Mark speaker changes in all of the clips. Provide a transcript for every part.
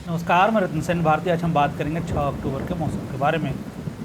Speaker 1: नमस्कार, मैं रतन सेन भारती। आज हम बात करेंगे 6 अक्टूबर के मौसम के बारे में।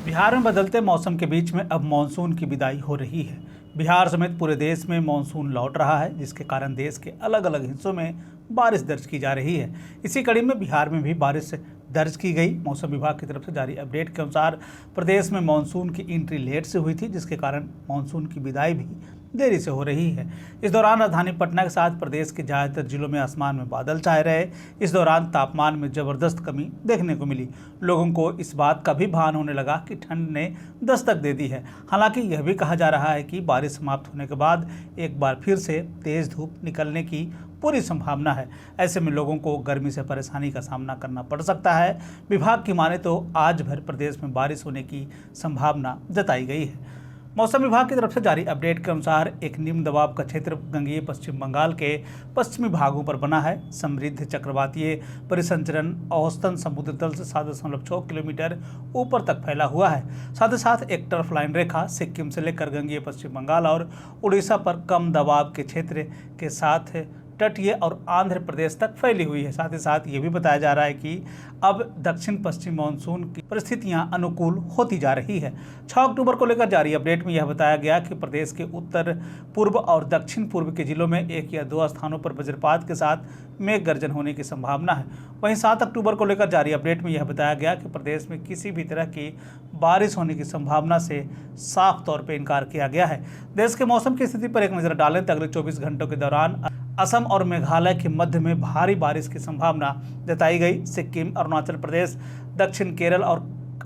Speaker 1: बिहार में बदलते मौसम के बीच में अब मानसून की विदाई हो रही है। बिहार समेत पूरे देश में मानसून लौट रहा है, जिसके कारण देश के अलग अलग हिस्सों में बारिश दर्ज की जा रही है। इसी कड़ी में बिहार में भी बारिश दर्ज की गई। मौसम विभाग की तरफ से जारी अपडेट के अनुसार प्रदेश में मानसून की एंट्री लेट से हुई थी, जिसके कारण मानसून की विदाई भी देरी से हो रही है। इस दौरान राजधानी पटना के साथ प्रदेश के ज़्यादातर जिलों में आसमान में बादल छाए रहे। इस दौरान तापमान में जबरदस्त कमी देखने को मिली। लोगों को इस बात का भी भान होने लगा कि ठंड ने दस्तक दे दी है। हालांकि यह भी कहा जा रहा है कि बारिश समाप्त होने के बाद एक बार फिर से तेज धूप निकलने की पूरी संभावना है। ऐसे में लोगों को गर्मी से परेशानी का सामना करना पड़ सकता है। विभाग की माने तो आज भर प्रदेश में बारिश होने की संभावना जताई गई है। मौसम विभाग की तरफ से जारी अपडेट के अनुसार एक निम्न दबाव का क्षेत्र गंगीय पश्चिम बंगाल के पश्चिमी भागों पर बना है। समृद्ध चक्रवातीय परिसंचरण औसतन समुद्र तल से 7.6 किलोमीटर ऊपर तक फैला हुआ है। साथ ही साथ एक टर्फ लाइन रेखा सिक्किम से लेकर गंगीय पश्चिम बंगाल और उड़ीसा पर कम दबाव के क्षेत्र के साथ तटीय और आंध्र प्रदेश तक फैली हुई है। साथ ही साथ ये भी बताया जा रहा है कि अब दक्षिण पश्चिम मानसून की परिस्थितियां अनुकूल होती जा रही है। 6 अक्टूबर को लेकर जारी अपडेट में यह बताया गया कि प्रदेश के उत्तर पूर्व और दक्षिण पूर्व के जिलों में 1 या 2 स्थानों पर वज्रपात के साथ मेघ गर्जन होने की संभावना है। वहीं 7 अक्टूबर को लेकर जारी अपडेट में यह बताया गया कि प्रदेश में किसी भी तरह की बारिश होने की संभावना से साफ तौर पर इनकार किया गया है। देश के मौसम की स्थिति पर एक नजर डालें तो अगले 24 घंटों के दौरान असम और मेघालय के मध्य में भारी बारिश की संभावना जताई गई। सिक्किम, अरुणाचल प्रदेश, दक्षिण केरल और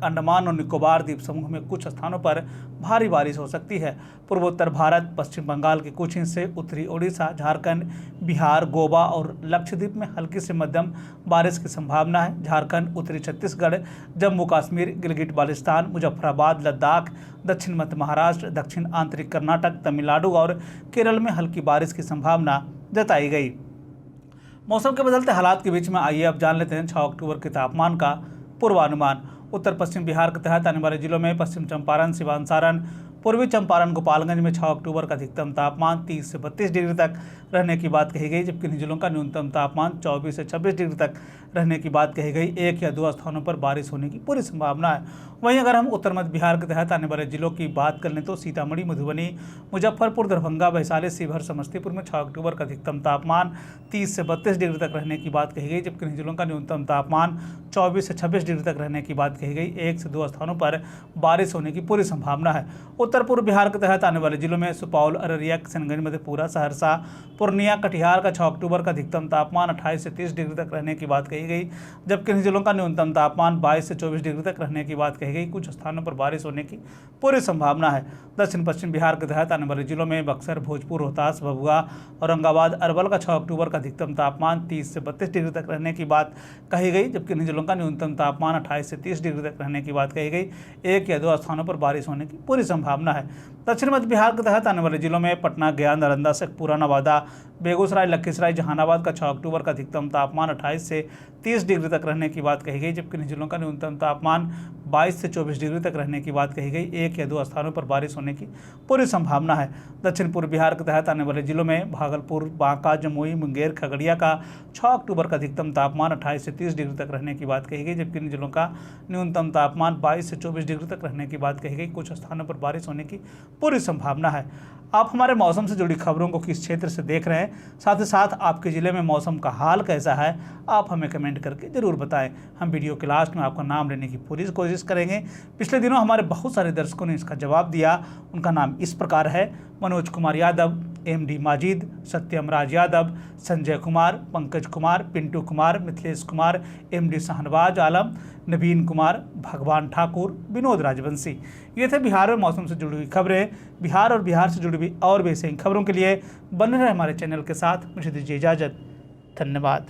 Speaker 1: अंडमान और निकोबार द्वीप समूह में कुछ स्थानों पर भारी बारिश हो सकती है। पूर्वोत्तर भारत, पश्चिम बंगाल के कुछ हिस्से, उत्तरी ओडिशा, झारखंड, बिहार, गोवा और लक्षद्वीप में हल्की से मध्यम बारिश की संभावना है। झारखंड, उत्तरी छत्तीसगढ़, जम्मू कश्मीर, गिलगिट बाल्टिस्तान, मुजफ्फराबाद, लद्दाख, दक्षिण मध्य महाराष्ट्र, दक्षिण आंतरिक कर्नाटक, तमिलनाडु और केरल में हल्की बारिश की संभावना जताई गई। मौसम के बदलते हालात के बीच में आइए अब जान लेते हैं 6 अक्टूबर के तापमान का पूर्वानुमान। उत्तर पश्चिम बिहार के तहत आने वाले जिलों में पश्चिम चंपारण, सिवान, सारण, पूर्वी चंपारण, गोपालगंज में 6 अक्टूबर का अधिकतम तापमान 30 से 32 डिग्री तक रहने की बात कही गई, जबकि इन जिलों का न्यूनतम तापमान 24 से 26 डिग्री तक रहने की बात कही गई। 1 या 2 स्थानों पर बारिश होने की पूरी संभावना है। वहीं अगर हम उत्तर मध्य बिहार के तहत आने वाले जिलों की बात कर लें तो सीतामढ़ी, मधुबनी, मुजफ्फरपुर, दरभंगा, वैशाली, शिवहर, समस्तीपुर में 6 अक्टूबर का अधिकतम तापमान 30 से 32 डिग्री तक रहने की बात कही गई, जबकि इन जिलों का न्यूनतम तापमान 24 से 26 डिग्री तक रहने की बात कही गई। 1 से 2 स्थानों पर बारिश होने की पूरी संभावना है। उत्तर पूर्व बिहार के तहत आने वाले जिलों में सुपौल, अररिया, किशनगंज, मधेपुरा, सहरसा, पूर्णिया, कटिहार का 6 अक्टूबर का अधिकतम तापमान 28 से 30 डिग्री तक रहने की बात कही गई, जबकि इन जिलों का न्यूनतम तापमान 22 से 24 डिग्री तक रहने की बात कही गई। कुछ स्थानों पर बारिश होने की पूरी संभावना है। दक्षिण पश्चिम बिहार के तहत आने वाले जिलों में बक्सर, भोजपुर, रोहतास, भभुआ, औरंगाबाद, अरवल का 6 अक्टूबर का अधिकतम तापमान 30 से 32 डिग्री तक रहने की बात कही गई, जबकि इन जिलों का न्यूनतम तापमान 28 से 30 डिग्री तक रहने की बात कही गई। 1 या 2 स्थानों पर बारिश होने की पूरी संभावना है। दक्षिण मध्य बिहार के तहत आने वाले जिलों में पटना, गया, नालंदा, शेखपुरा, नवादा, बेगूसराय, लखीसराय, जहानाबाद का 6 अक्टूबर का अधिकतम तापमान 28 से 30 डिग्री तक रहने की बात कही गई, जबकि इन जिलों का न्यूनतम तापमान 22 से 24 डिग्री तक रहने की बात कही गई। 1 या 2 स्थानों पर बारिश होने की पूरी संभावना है। दक्षिण पूर्व बिहार के तहत आने वाले जिलों में भागलपुर, बांका, जमुई, मुंगेर, खगड़िया का 6 अक्टूबर का अधिकतम तापमान 28 से 30 डिग्री तक रहने की बात कही गई, जबकि इन जिलों का न्यूनतम तापमान 22 से 24 डिग्री तक रहने की बात कही गई। कुछ स्थानों पर बारिश होने की पूरी संभावना है। आप हमारे मौसम से जुड़ी खबरों को किस क्षेत्र से देख रहे हैं, साथ ही साथ आपके ज़िले में मौसम का हाल कैसा है, आप हमें कमेंट करके ज़रूर बताएं। हम वीडियो के लास्ट में आपका नाम लेने की पूरी कोशिश करेंगे। पिछले दिनों हमारे बहुत सारे दर्शकों ने इसका जवाब दिया। उनका नाम इस प्रकार है: मनोज कुमार यादव, MD माजिद, सत्यम राज यादव, संजय कुमार, पंकज कुमार, पिंटू कुमार, मिथिलेश कुमार, MD शाहनवाज आलम, नवीन कुमार, भगवान ठाकुर, विनोद राजवंशी। ये थे बिहार में मौसम से जुड़ी हुई खबरें। बिहार और बिहार से जुड़ी हुई और भी ऐसी खबरों के लिए बने रहे हमारे चैनल के साथ। मुझे दीजिए इजाज़त। धन्यवाद।